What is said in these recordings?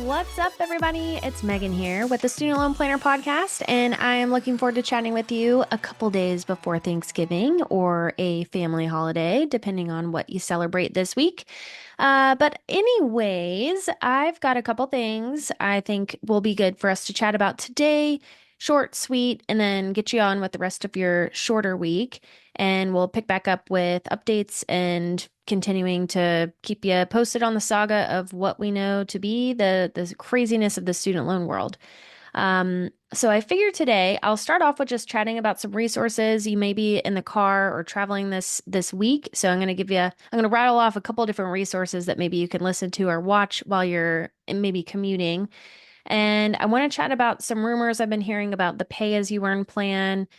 What's up, everybody? It's Megan here with the Student Loan Planner podcast, and I am looking forward to chatting with you a couple days before Thanksgiving or a family holiday, depending on what you celebrate this week. But, anyways, I've got a couple things I think will be good for us to chat about today. Short, sweet, and then get you on with the rest of your shorter week. And we'll pick back up with updates and continuing to keep you posted on the saga of what we know to be the craziness of the student loan world. So I figured today I'll start off with just chatting about some resources. You may be in the car or traveling this week, so I'm gonna rattle off a couple different resources that maybe you can listen to or watch while you're maybe commuting. And I want to chat about some rumors I've been hearing about the pay as you earn plan.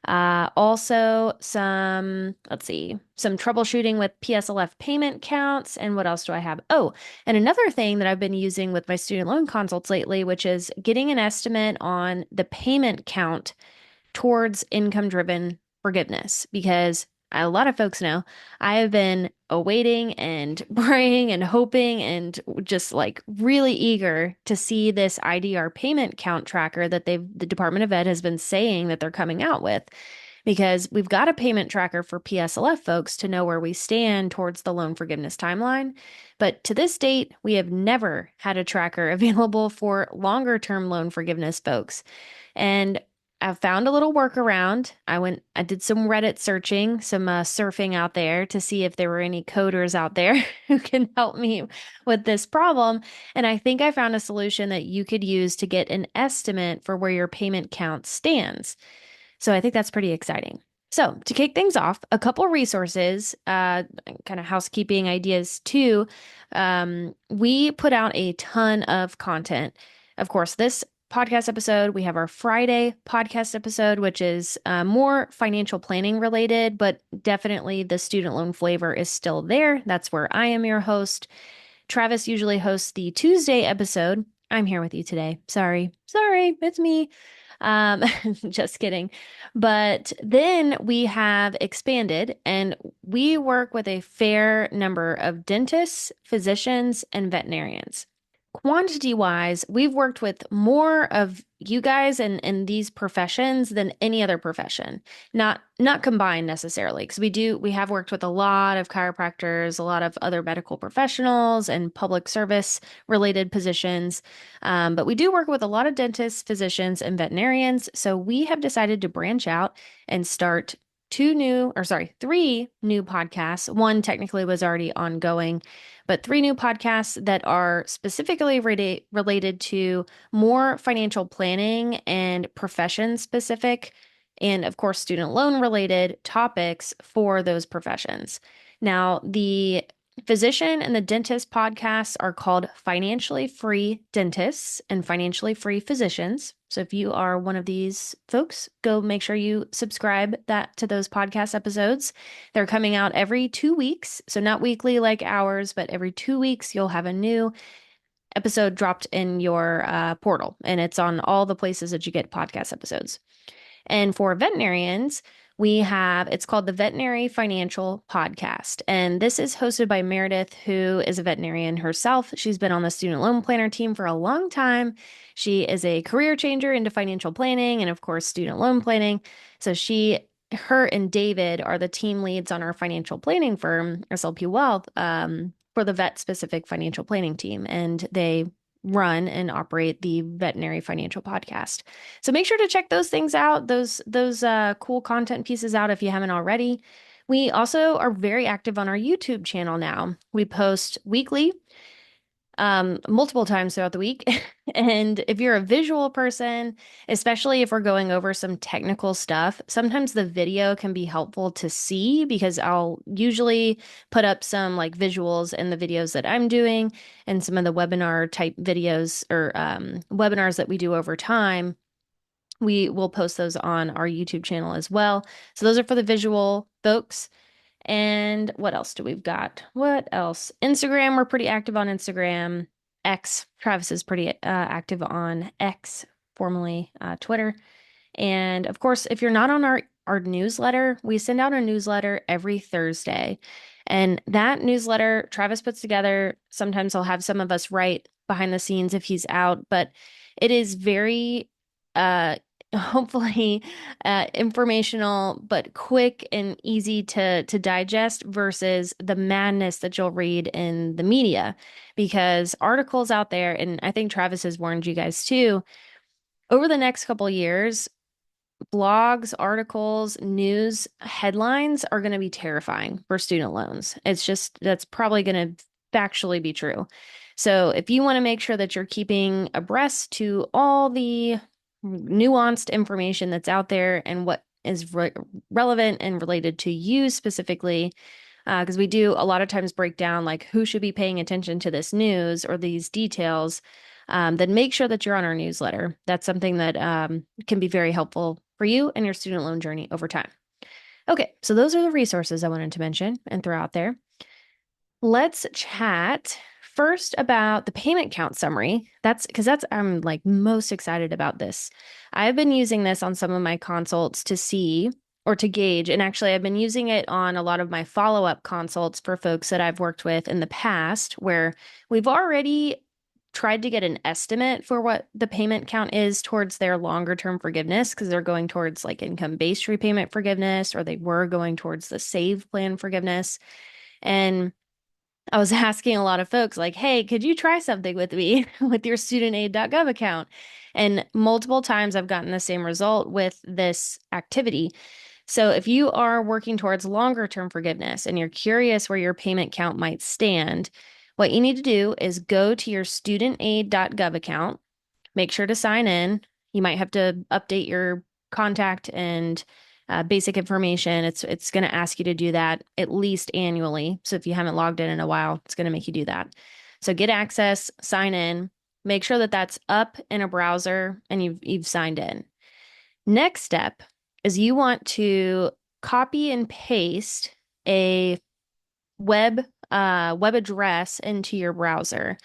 Also some troubleshooting with PSLF payment counts. And what else do I have? Oh, and another thing that I've been using with my student loan consults lately, which is getting an estimate on the payment count towards income-driven forgiveness, because a lot of folks know I have been awaiting and praying and hoping and just like really eager to see this IDR payment count tracker that the Department of Ed has been saying that they're coming out with, because we've got a payment tracker for PSLF folks to know where we stand towards the loan forgiveness timeline. But to this date, we have never had a tracker available for longer term loan forgiveness folks. And I found a little workaround. I did some Reddit searching, some surfing out there to see if there were any coders out there who can help me with this problem. And I think I found a solution that you could use to get an estimate for where your payment count stands. So I think that's pretty exciting. So to kick things off, a couple resources, kind of housekeeping ideas too. We put out a ton of content. Of course, this podcast episode, we have our Friday podcast episode, which is more financial planning related, but definitely the student loan flavor is still there. That's where I am your host. Travis usually hosts the Tuesday episode. I'm here with you today. Sorry, it's me. Um, just kidding. But then we have expanded and we work with a fair number of dentists, physicians, and veterinarians. Quantity wise, we've worked with more of you guys in these professions than any other profession. Not combined necessarily, because we have worked with a lot of chiropractors, a lot of other medical professionals and public service related positions. But we do work with a lot of dentists, physicians, and veterinarians. So we have decided to branch out and start three new podcasts. One technically was already ongoing, but three new podcasts that are specifically related to more financial planning and profession specific, and of course, student loan related topics for those professions. Now, the physician and the dentist podcasts are called Financially Free Dentists and Financially Free Physicians. So if you are one of these folks, go make sure you subscribe to those podcast episodes. They're coming out every 2 weeks. So not weekly like ours, but every 2 weeks you'll have a new episode dropped in your portal. And it's on all the places that you get podcast episodes. And for veterinarians, it's called the Veterinary Financial Podcast. And this is hosted by Meredith, who is a veterinarian herself. She's been on the student loan planner team for a long time. She is a career changer into financial planning and, of course, student loan planning. So her and David are the team leads on our financial planning firm, SLP Wealth, for the vet specific financial planning team. And they run and operate the Veterinary Financial Podcast. So make sure to check those things out, those cool content pieces out if you haven't already. We also are very active on our YouTube channel now. We post weekly, multiple times throughout the week. And if you're a visual person, especially if we're going over some technical stuff, sometimes the video can be helpful to see, because I'll usually put up some like visuals in the videos that I'm doing and some of the webinar type videos or webinars that we do over time. We will post those on our YouTube channel as well. So those are for the visual folks. And what else do we've got? What else? Instagram, we're pretty active on Instagram. X, Travis is pretty active on X, formerly Twitter. And of course, if you're not on our newsletter, we send out a newsletter every Thursday. And that newsletter Travis puts together, sometimes he'll have some of us write behind the scenes if he's out, but it is very, uh, hopefully, informational, but quick and easy to digest versus the madness that you'll read in the media. Because articles out there, and I think Travis has warned you guys too, over the next couple years, blogs, articles, news headlines are going to be terrifying for student loans. It's just that's probably going to factually be true. So if you want to make sure that you're keeping abreast to all the nuanced information that's out there and what is relevant and related to you specifically, because we do a lot of times break down like who should be paying attention to this news or these details, then make sure that you're on our newsletter. That's something that can be very helpful for you and your student loan journey over time. Okay, so those are the resources I wanted to mention and throw out there. Let's chat first about the payment count summary. I'm like most excited about this. I've been using this on some of my consults to see or to gauge, and actually I've been using it on a lot of my follow-up consults for folks that I've worked with in the past where we've already tried to get an estimate for what the payment count is towards their longer term forgiveness because they're going towards like income-based repayment forgiveness or they were going towards the save plan forgiveness. And I was asking a lot of folks like, hey, could you try something with me with your studentaid.gov account? And multiple times I've gotten the same result with this activity. So if you are working towards longer term forgiveness and you're curious where your payment count might stand, what you need to do is go to your studentaid.gov account, make sure to sign in. You might have to update your contact and basic information. It's going to ask you to do that at least annually. So if you haven't logged in a while, it's going to make you do that. So get access, sign in, make sure that that's up in a browser and you've signed in. Next step is you want to copy and paste a web address into your browser.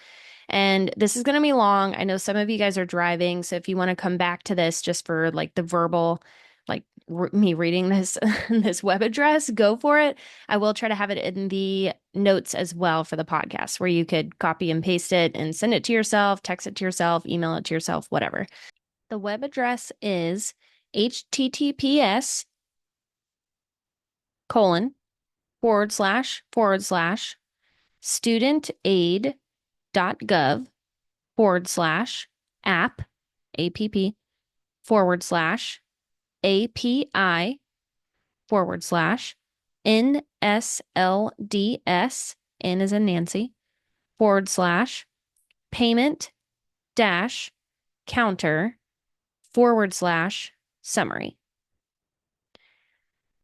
And this is going to be long. I know some of you guys are driving, so if you want to come back to this just for like the verbal, like me reading this this web address, go for it. I will try to have it in the notes as well for the podcast where you could copy and paste it and send it to yourself, text it to yourself, email it to yourself, whatever. The web address is https colon // studentaid.gov /app APP /API NSLDS, N as in Nancy, /payment counter /summary.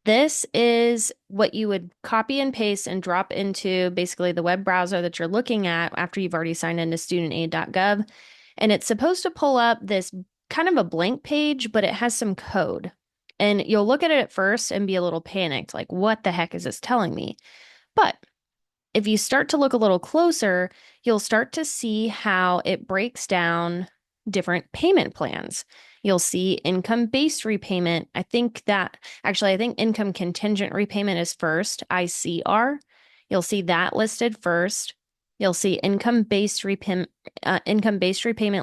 This is what you would copy and paste and drop into basically the web browser that you're looking at after you've already signed into studentaid.gov. And it's supposed to pull up this kind of a blank page, but it has some code. And you'll look at it at first and be a little panicked, like, what the heck is this telling me? But if you start to look a little closer, you'll start to see how it breaks down different payment plans. You'll see income-based repayment. I think income contingent repayment is first, ICR. You'll see that listed first. You'll see income-based repayment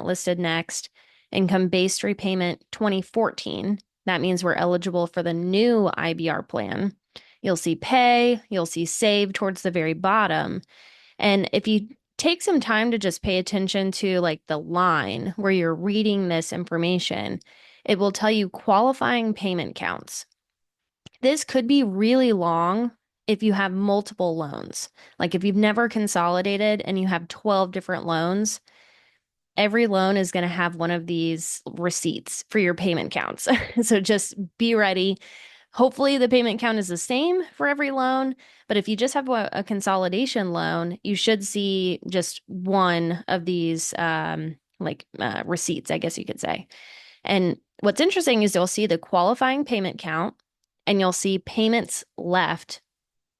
listed next. Income-based repayment 2014. That means we're eligible for the new IBR plan. You'll see pay, you'll see save towards the very bottom. And if you take some time to just pay attention to like the line where you're reading this information, it will tell you qualifying payment counts. This could be really long if you have multiple loans. Like if you've never consolidated and you have 12 different loans, every loan is going to have one of these receipts for your payment counts. So just be ready. Hopefully the payment count is the same for every loan, but if you just have a consolidation loan, you should see just one of these receipts, I guess you could say. And what's interesting is you'll see the qualifying payment count and you'll see payments left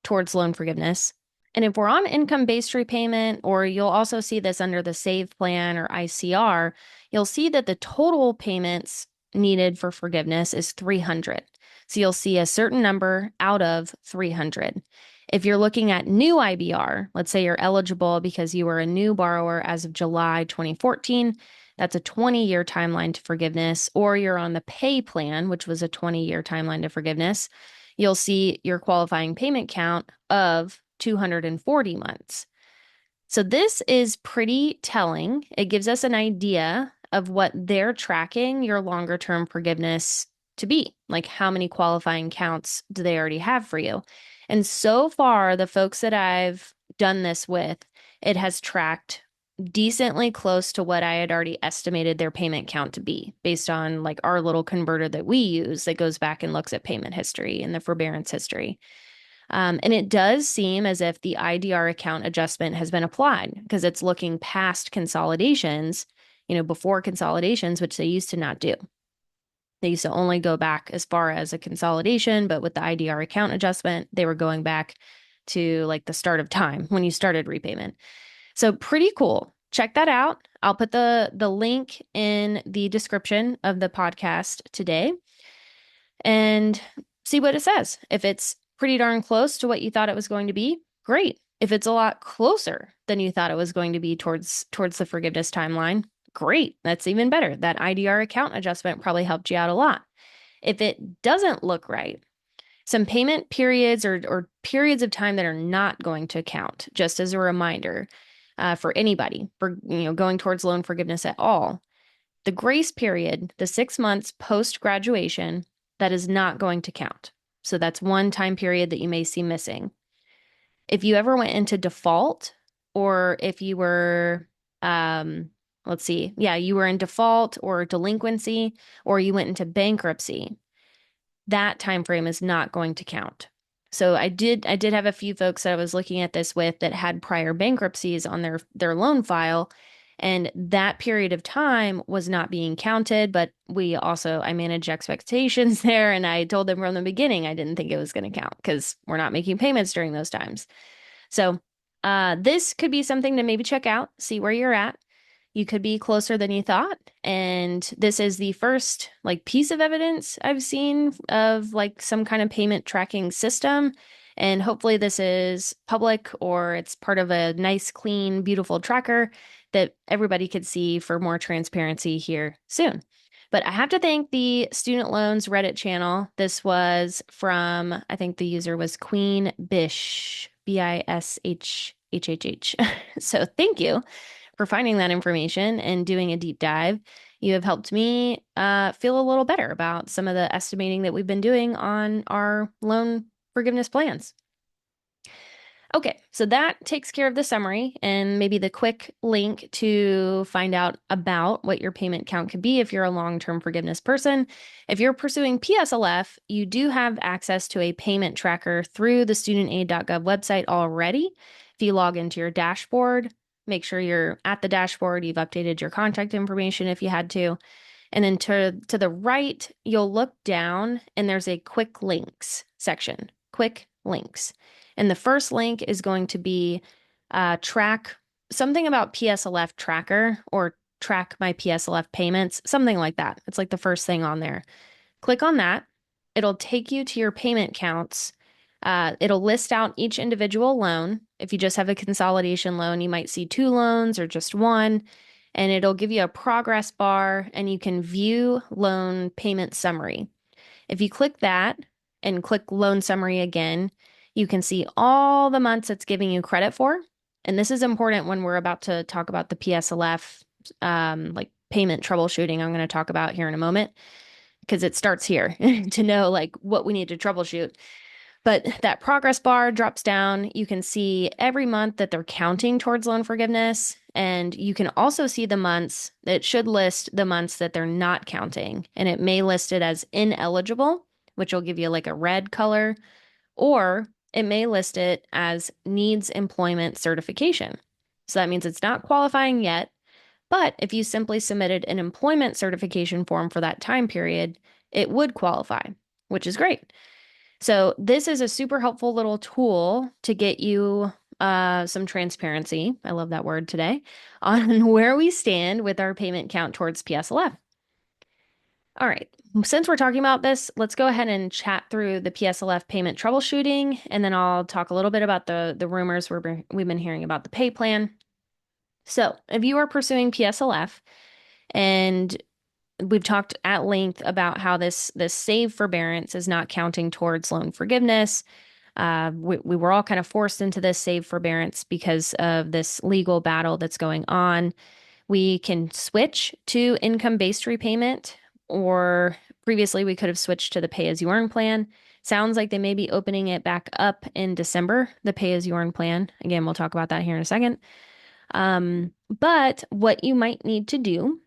towards loan forgiveness. And if we're on income-based repayment, or you'll also see this under the SAVE plan or ICR, you'll see that the total payments needed for forgiveness is 300. So you'll see a certain number out of 300. If you're looking at new IBR, let's say you're eligible because you were a new borrower as of July 2014, that's a 20-year timeline to forgiveness, or you're on the pay plan, which was a 20-year timeline to forgiveness, you'll see your qualifying payment count of 240 months. So this is pretty telling. It gives us an idea of what they're tracking your longer term forgiveness to be. Like how many qualifying counts do they already have for you? And so far, the folks that I've done this with, it has tracked decently close to what I had already estimated their payment count to be based on like our little converter that we use that goes back and looks at payment history and the forbearance history. And it does seem as if the IDR account adjustment has been applied because it's looking past consolidations, before consolidations, which they used to not do. They used to only go back as far as a consolidation, but with the IDR account adjustment, they were going back to like the start of time when you started repayment. So pretty cool. Check that out. I'll put the link in the description of the podcast today and see what it says. If it's pretty darn close to what you thought it was going to be, great. If it's a lot closer than you thought it was going to be towards the forgiveness timeline, great. That's even better. That IDR account adjustment probably helped you out a lot. If it doesn't look right, some payment periods or periods of time that are not going to count, just as a reminder, for anybody for going towards loan forgiveness at all. The grace period, the 6 months post graduation, that is not going to count. So that's one time period that you may see missing. If you ever went into default, or if you were, let's see, yeah, you were in default or delinquency, or you went into bankruptcy, that time frame is not going to count. So I did have a few folks that I was looking at this with that had prior bankruptcies on their loan file, and that period of time was not being counted. But I managed expectations there, and I told them from the beginning I didn't think it was going to count because we're not making payments during those times. So this could be something to maybe check out, see where you're at. You could be closer than you thought. And this is the first like piece of evidence I've seen of like some kind of payment tracking system. And hopefully this is public or it's part of a nice, clean, beautiful tracker that everybody could see for more transparency here soon. But I have to thank the student loans Reddit channel. This was from, I think the user was Queen Bish, Bishhhhh. So thank you for finding that information and doing a deep dive. You have helped me feel a little better about some of the estimating that we've been doing on our loan forgiveness plans. Okay, so that takes care of the summary and maybe the quick link to find out about what your payment count could be if you're a long-term forgiveness person. If you're pursuing PSLF, you do have access to a payment tracker through the studentaid.gov website already. If you log into your dashboard, make sure you're at the dashboard, you've updated your contact information if you had to. And then to the right, you'll look down and there's a quick links section, quick links. And the first link is going to be track something about PSLF tracker or track my PSLF payments, something like that. It's like the first thing on there. Click on that. It'll take you to your payment counts. It'll list out each individual loan. If you just have a consolidation loan, you might see 2 loans or just 1. And it'll give you a progress bar and you can view loan payment summary. If you click that and click loan summary again, you can see all the months it's giving you credit for. And this is important when we're about to talk about the PSLF, like payment troubleshooting I'm going to talk about here in a moment, because it starts here to know like what we need to troubleshoot. But that progress bar drops down. You can see every month that they're counting towards loan forgiveness. And you can also see the months that should list the months that they're not counting. And it may list it as ineligible, which will give you like a red color, or it may list it as needs employment certification. So that means it's not qualifying yet, but if you simply submitted an employment certification form for that time period, it would qualify, which is great. So this is a super helpful little tool to get you some transparency, I love that word today, on where we stand with our payment count towards PSLF. All right. Since we're talking about this, let's go ahead and chat through the PSLF payment troubleshooting, and then I'll talk a little bit about the rumors we've been hearing about the pay plan. So, if you are pursuing PSLF, and we've talked at length about how this save forbearance is not counting towards loan forgiveness. We were all kind of forced into this save forbearance because of this legal battle that's going on. We can switch to income-based repayment, or previously we could have switched to the pay-as-you-earn plan. Sounds like they may be opening it back up in December, the pay-as-you-earn plan. Again, we'll talk about that here in a second. But what you might need to do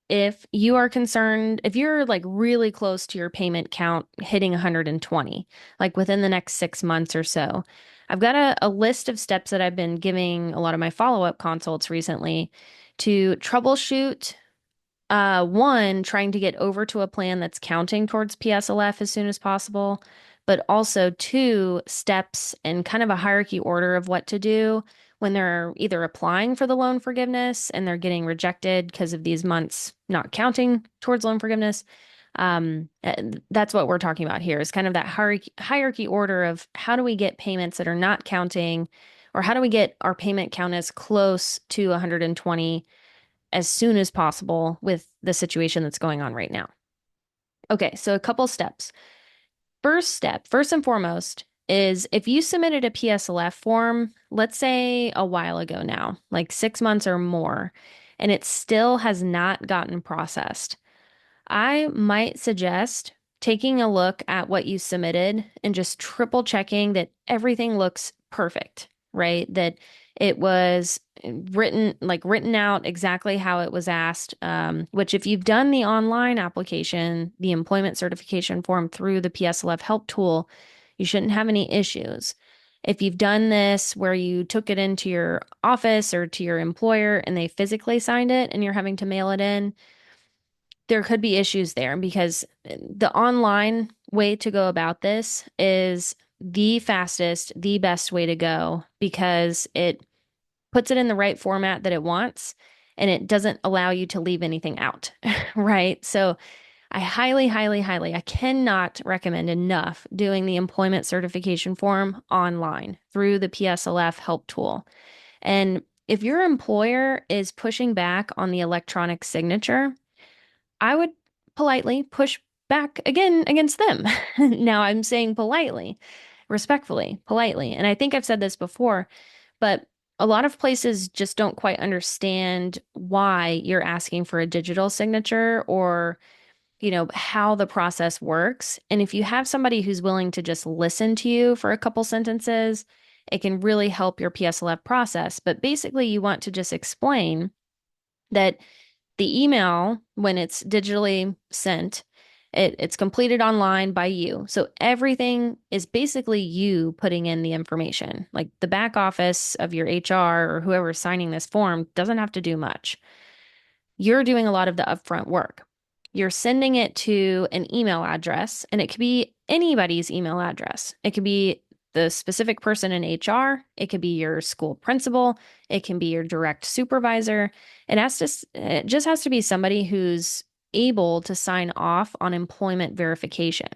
if you are concerned, if you're like really close to your payment count hitting 120, like within the next 6 months or so, I've got a list of steps that I've been giving a lot of my follow-up consults recently to troubleshoot. One, trying to get over to a plan that's counting towards PSLF as soon as possible, but also two, steps and kind of a hierarchy order of what to do when they're either applying for the loan forgiveness and they're getting rejected because of these months not counting towards loan forgiveness. That's what we're talking about here is kind of that hierarchy order of how do we get payments that are not counting, or how do we get our payment count as close to 120 as soon as possible with the situation that's going on right now. Okay, so a couple steps. First step, first and foremost, is if you submitted a PSLF form, let's say a while ago now, like 6 months or more, and it still has not gotten processed, I might suggest taking a look at what you submitted and just triple checking that everything looks perfect, right? That it was written out exactly how it was asked. Which if you've done the online application, the employment certification form through the PSLF help tool, you shouldn't have any issues. If you've done this where you took it into your office or to your employer and they physically signed it and you're having to mail it in, there could be issues there because the online way to go about this is the fastest, the best way to go because it puts it in the right format that it wants and it doesn't allow you to leave anything out, right? So I highly, highly, highly, I cannot recommend enough doing the employment certification form online through the PSLF help tool. And if your employer is pushing back on the electronic signature, I would politely push back again against them. Now I'm saying politely, respectfully, politely. And I think I've said this before, but a lot of places just don't quite understand why you're asking for a digital signature or, how the process works. And if you have somebody who's willing to just listen to you for a couple sentences, it can really help your PSLF process. But basically, you want to just explain that the email, when it's digitally sent, it's completed online by you. So everything is basically you putting in the information. Like the back office of your HR or whoever's signing this form doesn't have to do much. You're doing a lot of the upfront work. You're sending it to an email address, and it could be anybody's email address. It could be the specific person in HR. It could be your school principal. It can be your direct supervisor. It just has to be somebody who's able to sign off on employment verification,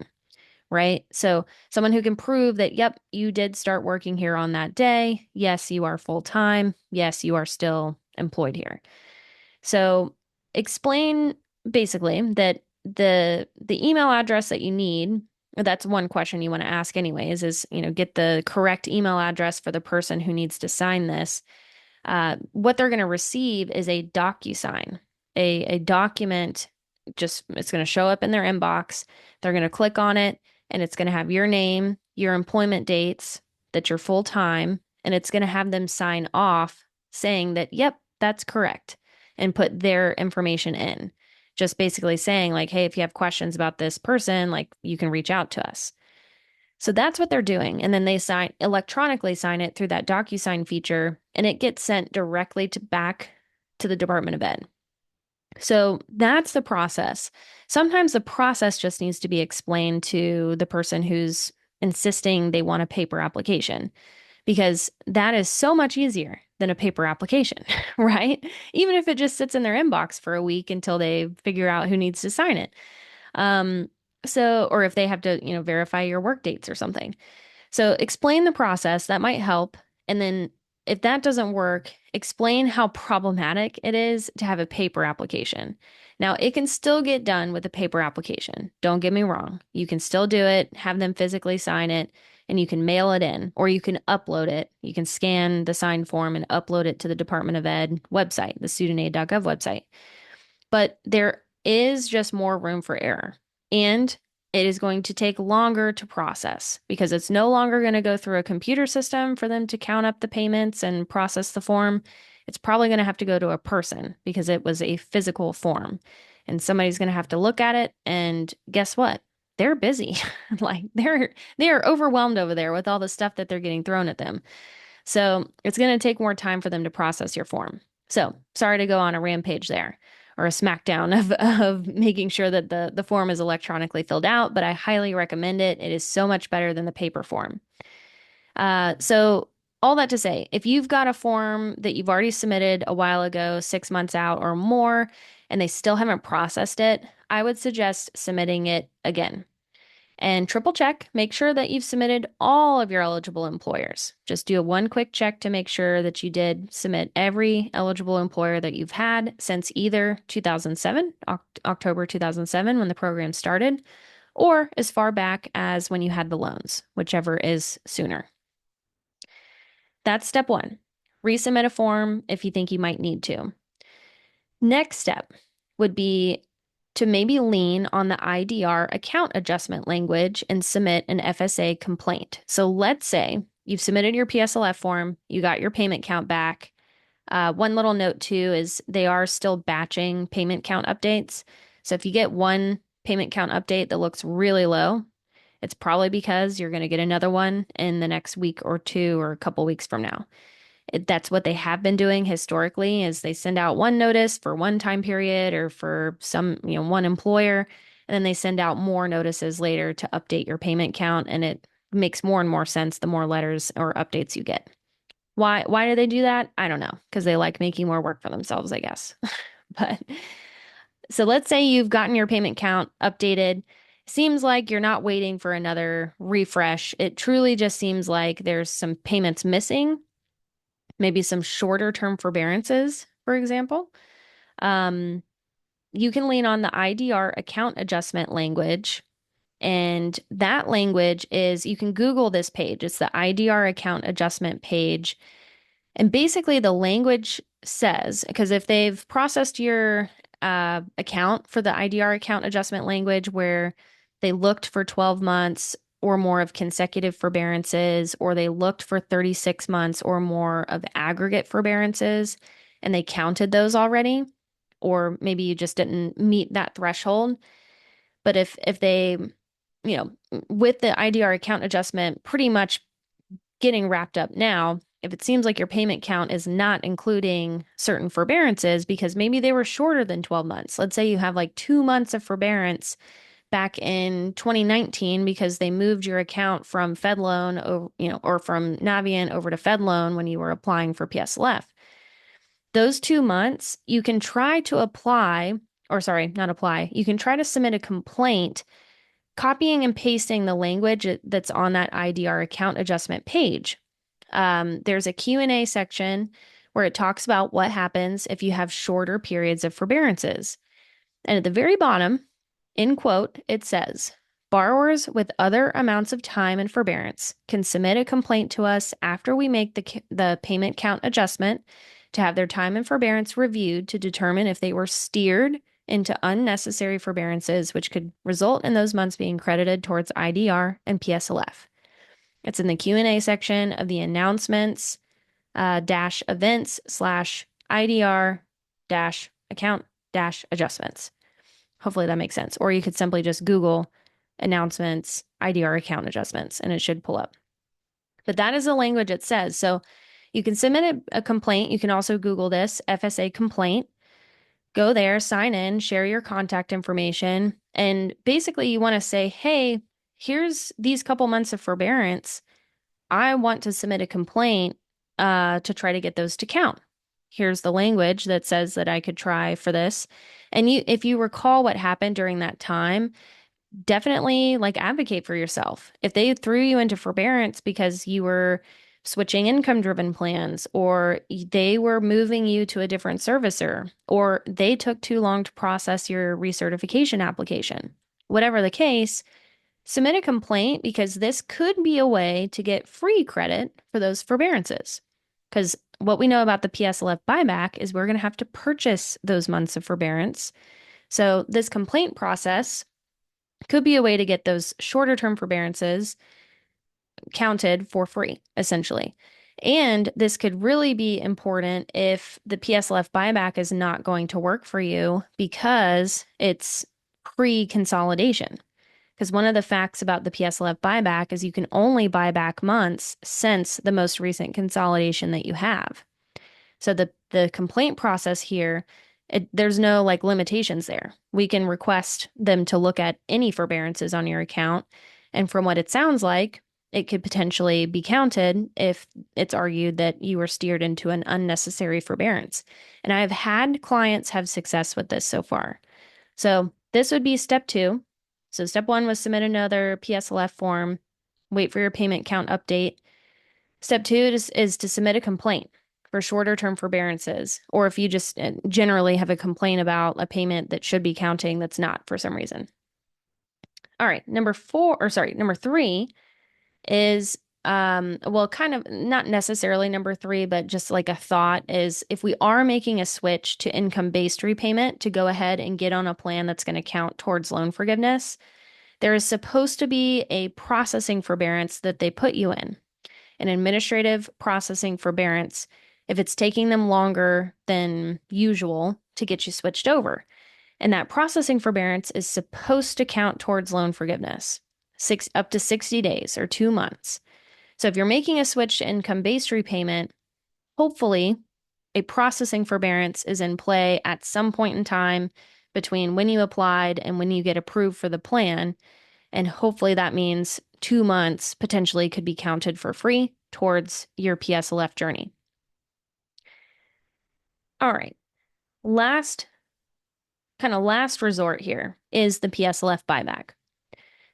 right? So someone who can prove that, yep, you did start working here on that day. Yes, you are full time. Yes, you are still employed here. So explain basically that the email address that you need, that's one question you want to ask anyways, is get the correct email address for the person who needs to sign this. What they're going to receive is a DocuSign, a document. Just it's going to show up in their inbox. They're going to click on it, and it's going to have your name, your employment dates, that you're full time, and it's going to have them sign off saying that, yep, that's correct, and put their information in. Just basically saying, like, hey, if you have questions about this person, like, you can reach out to us. So that's what they're doing. And then they electronically sign it through that DocuSign feature, and it gets sent directly back to the Department of Ed. So that's the process. Sometimes the process just needs to be explained to the person who's insisting they want a paper application, because that is so much easier than a paper application, right? Even if it just sits in their inbox for a week until they figure out who needs to sign it. Um, or if they have to, verify your work dates or something. So explain the process, that might help. And then if that doesn't work, explain how problematic it is to have a paper application. Now, it can still get done with a paper application. Don't get me wrong. You can still do it, have them physically sign it, and you can mail it in, or you can upload it. You can scan the signed form and upload it to the Department of Ed website, the studentaid.gov website. But there is just more room for error. And it is going to take longer to process because it's no longer going to go through a computer system for them to count up the payments and process the form. It's probably going to have to go to a person because it was a physical form. And somebody's going to have to look at it. And guess what? They're busy. Like they're overwhelmed over there with all the stuff that they're getting thrown at them. So it's going to take more time for them to process your form. So sorry to go on a rampage there or a smackdown of making sure that the form is electronically filled out, but I highly recommend it. It is so much better than the paper form. So all that to say, if you've got a form that you've already submitted a while ago, 6 months out or more, and they still haven't processed it, I would suggest submitting it again and triple check, make sure that you've submitted all of your eligible employers. Just do a one quick check to make sure that you did submit every eligible employer that you've had since either 2007, October 2007, when the program started, or as far back as when you had the loans, whichever is sooner. That's step one. Resubmit a form if you think you might need to. Next step would be to maybe lean on the IDR account adjustment language and submit an FSA complaint. So let's say you've submitted your PSLF form, you got your payment count back. One little note too is they are still batching payment count updates. So if you get one payment count update that looks really low, it's probably because you're going to get another one in the next week or two or a couple weeks from now. That's what they have been doing historically is they send out one notice for one time period or for some, one employer, and then they send out more notices later to update your payment count. And it makes more and more sense the more letters or updates you get. Why do they do that? I don't know, because they like making more work for themselves, I guess. But so let's say you've gotten your payment count updated. Seems like you're not waiting for another refresh. It truly just seems like there's some payments missing, maybe some shorter term forbearances, for example. Um, you can lean on the IDR account adjustment language. And that language is, you can Google this page. It's the IDR account adjustment page. And basically, the language says, because if they've processed your account for the IDR account adjustment language where they looked for 12 months or more of consecutive forbearances, or they looked for 36 months or more of aggregate forbearances, and they counted those already, or maybe you just didn't meet that threshold. But if they, with the IDR account adjustment pretty much getting wrapped up now, if it seems like your payment count is not including certain forbearances because maybe they were shorter than 12 months. Let's say you have like 2 months of forbearance back in 2019 because they moved your account from FedLoan or from Navient over to FedLoan when you were applying for PSLF. Those 2 months, you can try to apply, or sorry, not apply, you can try to submit a complaint copying and pasting the language that's on that IDR account adjustment page. There's a Q&A section where it talks about what happens if you have shorter periods of forbearances. And at the very bottom, in quote, it says, borrowers with other amounts of time and forbearance can submit a complaint to us after we make the payment count adjustment to have their time and forbearance reviewed to determine if they were steered into unnecessary forbearances, which could result in those months being credited towards IDR and PSLF. It's in the Q&A section of the announcements dash events slash IDR dash account dash adjustments. Hopefully that makes sense. Or you could simply just Google announcements, IDR account adjustments, and it should pull up. But that is the language it says. So you can submit a complaint. You can also Google this FSA complaint. Go there, sign in, share your contact information. And basically you want to say, hey, here's these couple months of forbearance. I want to submit a complaint to try to get those to count. here's the language that says that I could try for this. And if you recall what happened during that time, definitely like advocate for yourself. If they threw you into forbearance because you were switching income driven plans, or they were moving you to a different servicer, or they took too long to process your recertification application, whatever the case, submit a complaint because this could be a way to get free credit for those forbearances. Because what we know about the PSLF buyback is we're going to have to purchase those months of forbearance. So, this complaint process could be a way to get those shorter term forbearances counted for free, essentially. And this could really be important if the PSLF buyback is not going to work for you because it's pre consolidation. Because one of the facts about the PSLF buyback is you can only buy back months since the most recent consolidation that you have. So the complaint process here, there's no like limitations there. We can request them to look at any forbearances on your account. And from what it sounds like, it could potentially be counted if it's argued that you were steered into an unnecessary forbearance. And I have had clients have success with this so far. So this would be step two. So step one was submit another PSLF form, wait for your payment count update. Step two is to submit a complaint for shorter term forbearances, or if you just generally have a complaint about a payment that should be counting that's not for some reason. All right, number three is well, kind of not necessarily number three, but just like a thought is if we are making a switch to income-based repayment to go ahead and get on a plan that's going to count towards loan forgiveness, there is supposed to be a processing forbearance that they put you in, an administrative processing forbearance if it's taking them longer than usual to get you switched over. And that processing forbearance is supposed to count towards loan forgiveness, up to 60 days or 2 months. So if you're making a switch to income-based repayment, hopefully a processing forbearance is in play at some point in time between when you applied and when you get approved for the plan. And hopefully that means 2 months potentially could be counted for free towards your PSLF journey. All right. Last resort here is the PSLF buyback.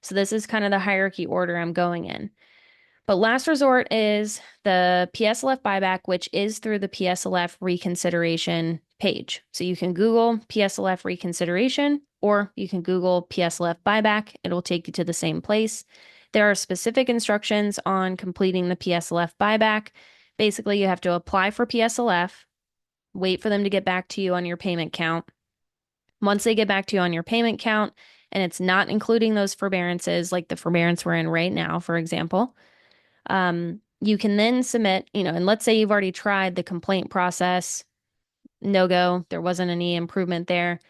So this is kind of the hierarchy order I'm going in. But last resort is the PSLF buyback, which is through the PSLF reconsideration page. So you can Google PSLF reconsideration or you can Google PSLF buyback. It'll take you to the same place. There are specific instructions on completing the PSLF buyback. Basically, you have to apply for PSLF, wait for them to get back to you on your payment count. Once they get back to you on your payment count, and it's not including those forbearances, like the forbearance we're in right now, for example, you can then submit, and let's say you've already tried the complaint process, no go, there wasn't any improvement there.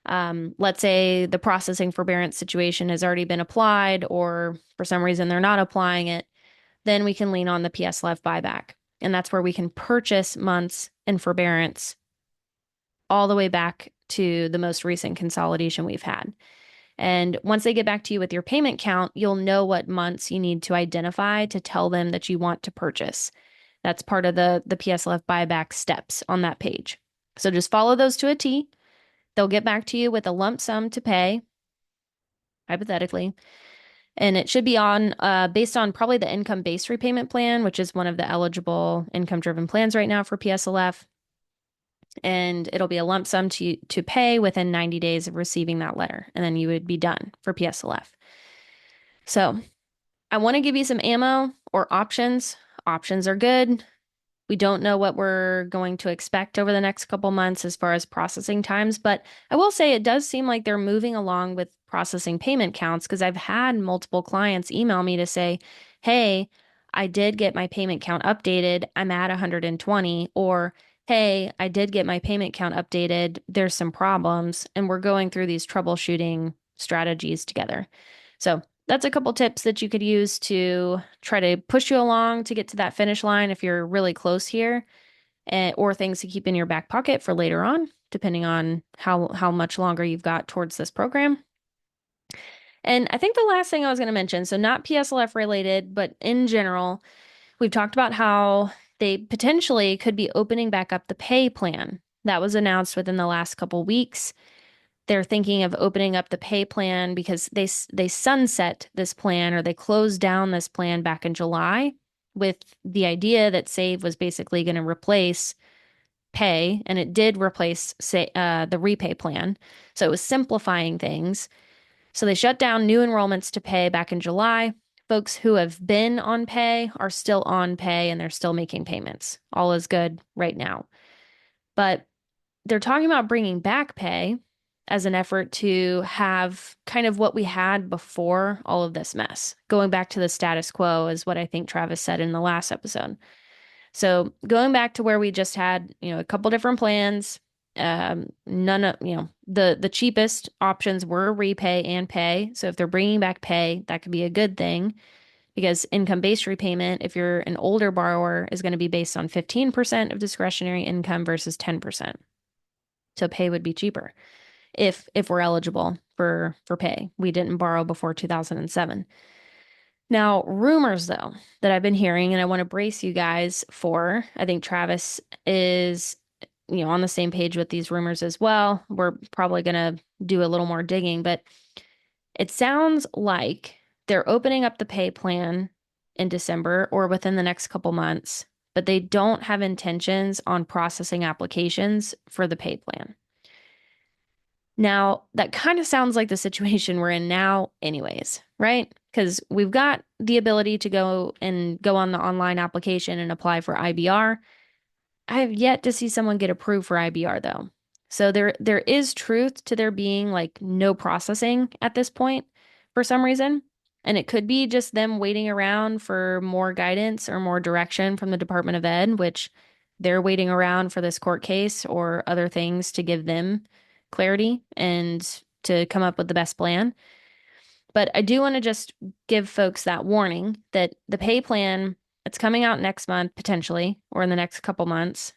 Let's say the processing forbearance situation has already been applied, or for some reason they're not applying it, then we can lean on the PSLF buyback. And that's where we can purchase months and forbearance all the way back to the most recent consolidation we've had. And once they get back to you with your payment count, you'll know what months you need to identify to tell them that you want to purchase. That's part of the PSLF buyback steps on that page. So just follow those to a T. They'll get back to you with a lump sum to pay, hypothetically. And it should be on based on probably the income-based repayment plan, which is one of the eligible income-driven plans right now for PSLF. And it'll be a lump sum to pay within 90 days of receiving that letter. And then you would be done for PSLF. So I want to give you some ammo or options. Options are good. We don't know what we're going to expect over the next couple months as far as processing times, but I will say it does seem like they're moving along with processing payment counts because I've had multiple clients email me to say, hey, I did get my payment count updated. I'm at 120, or hey, I did get my payment count updated. There's some problems, and we're going through these troubleshooting strategies together. So that's a couple tips that you could use to try to push you along to get to that finish line if you're really close here, or things to keep in your back pocket for later on, depending on how much longer you've got towards this program. And I think the last thing I was going to mention, so not PSLF related, but in general, we've talked about how they potentially could be opening back up the pay plan. That was announced within the last couple weeks. They're thinking of opening up the pay plan because they sunset this plan, or they closed down this plan back in July, with the idea that Save was basically going to replace pay, and it did replace the repay plan. So it was simplifying things. So they shut down new enrollments to pay back in July. Folks who have been on pay are still on pay, and they're still making payments. All is good right now. But they're talking about bringing back pay as an effort to have kind of what we had before all of this mess. Going back to the status quo is what I think Travis said in the last episode. So going back to where we just had, a couple different plans. None of, the cheapest options were repay and pay. So if they're bringing back pay, that could be a good thing, because income-based repayment, if you're an older borrower, is going to be based on 15% of discretionary income versus 10%. So pay would be cheaper if we're eligible for pay. We didn't borrow before 2007. Now, rumors though that I've been hearing, and I want to brace you guys for, I think Travis is, on the same page with these rumors as well. We're probably going to do a little more digging, but it sounds like they're opening up the pay plan in December or within the next couple months, but they don't have intentions on processing applications for the pay plan. Now, that kind of sounds like the situation we're in now, anyways, right? Because we've got the ability to go on the online application and apply for IBR. I have yet to see someone get approved for IBR, though. So there is truth to there being like no processing at this point for some reason. And it could be just them waiting around for more guidance or more direction from the Department of Ed, which they're waiting around for this court case or other things to give them clarity and to come up with the best plan. But I do want to just give folks that warning that the pay plan, it's coming out next month potentially, or in the next couple months.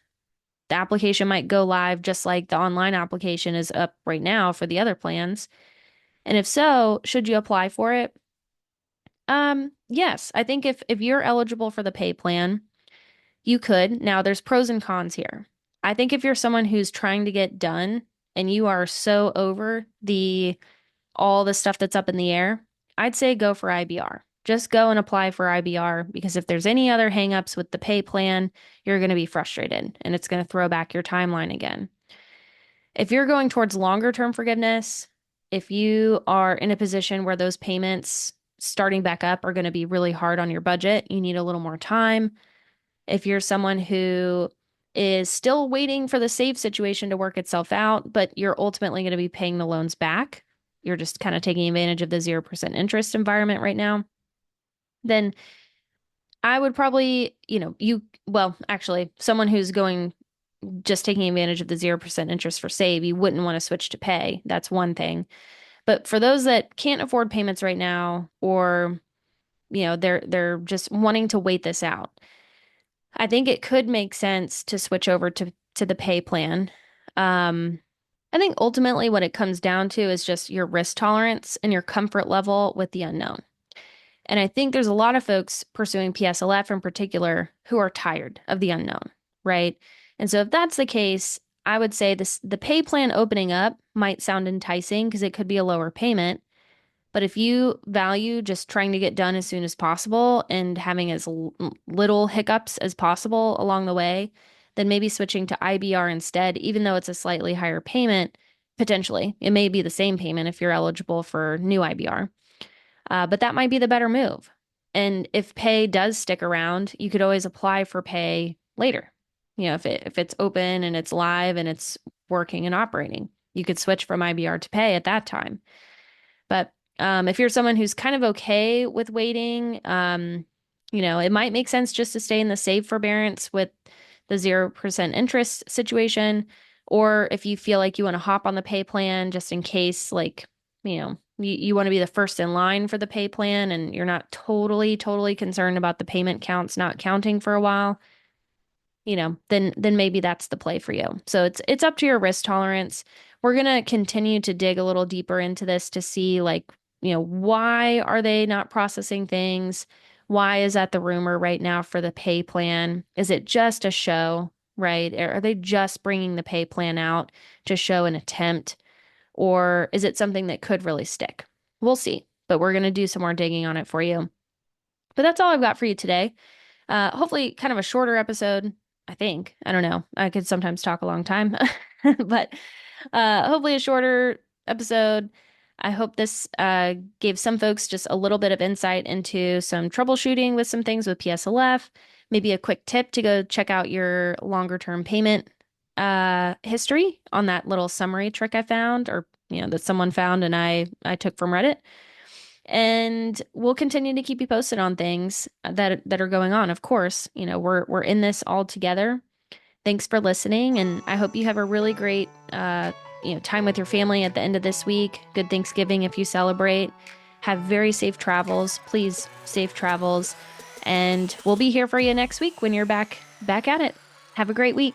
The application might go live just like the online application is up right now for the other plans. And if so, should you apply for it? Yes, I think if you're eligible for the pay plan, you could. Now, there's pros and cons here. I think if you're someone who's trying to get done and you are so over all the stuff that's up in the air, I'd say go for IBR. Just go and apply for IBR, because if there's any other hangups with the pay plan, you're going to be frustrated and it's going to throw back your timeline again. If you're going towards longer term forgiveness, if you are in a position where those payments starting back up are going to be really hard on your budget, you need a little more time. If you're someone who is still waiting for the Save situation to work itself out, but you're ultimately going to be paying the loans back, you're just kind of taking advantage of the 0% interest environment right now, then I would probably, actually, someone who's just taking advantage of the 0% interest for Save, you wouldn't want to switch to pay. That's one thing. But for those that can't afford payments right now, or, they're just wanting to wait this out, I think it could make sense to switch over to the pay plan. I think ultimately what it comes down to is just your risk tolerance and your comfort level with the unknown. And I think there's a lot of folks pursuing PSLF in particular who are tired of the unknown, right? And so if that's the case, I would say the pay plan opening up might sound enticing because it could be a lower payment. But if you value just trying to get done as soon as possible and having as little hiccups as possible along the way, then maybe switching to IBR instead, even though it's a slightly higher payment, potentially. It may be the same payment if you're eligible for new IBR. But that might be the better move. And if pay does stick around, you could always apply for pay later. If it's open and it's live and it's working and operating, you could switch from IBR to pay at that time. But if you're someone who's kind of okay with waiting, it might make sense just to stay in the Save forbearance with the 0% interest situation. Or if you feel like you want to hop on the pay plan just in case, like, you want to be the first in line for the pay plan and you're not totally concerned about the payment counts not counting for a while, then maybe that's the play for you. So it's up to your risk tolerance. We're going to continue to dig a little deeper into this to see, like, why are they not processing things? Why is that the rumor right now for the pay plan? Is it just a show, right? Are they just bringing the pay plan out to show an attempt? Or is it something that could really stick? We'll see, but we're going to do some more digging on it for you. But that's all I've got for you today. Hopefully, kind of a shorter episode, I think. I don't know. I could sometimes talk a long time, but hopefully, a shorter episode. I hope this gave some folks just a little bit of insight into some troubleshooting with some things with PSLF. Maybe a quick tip to go check out your longer term payment history on that little summary trick I found, or that someone found and I took from Reddit. And we'll continue to keep you posted on things that are going on. Of course, we're in this all together. Thanks for listening, and I hope you have a really great time with your family at the end of this week. Good Thanksgiving if you celebrate. Have very safe travels. Please, safe travels. And we'll be here for you next week when you're back at it. Have a great week.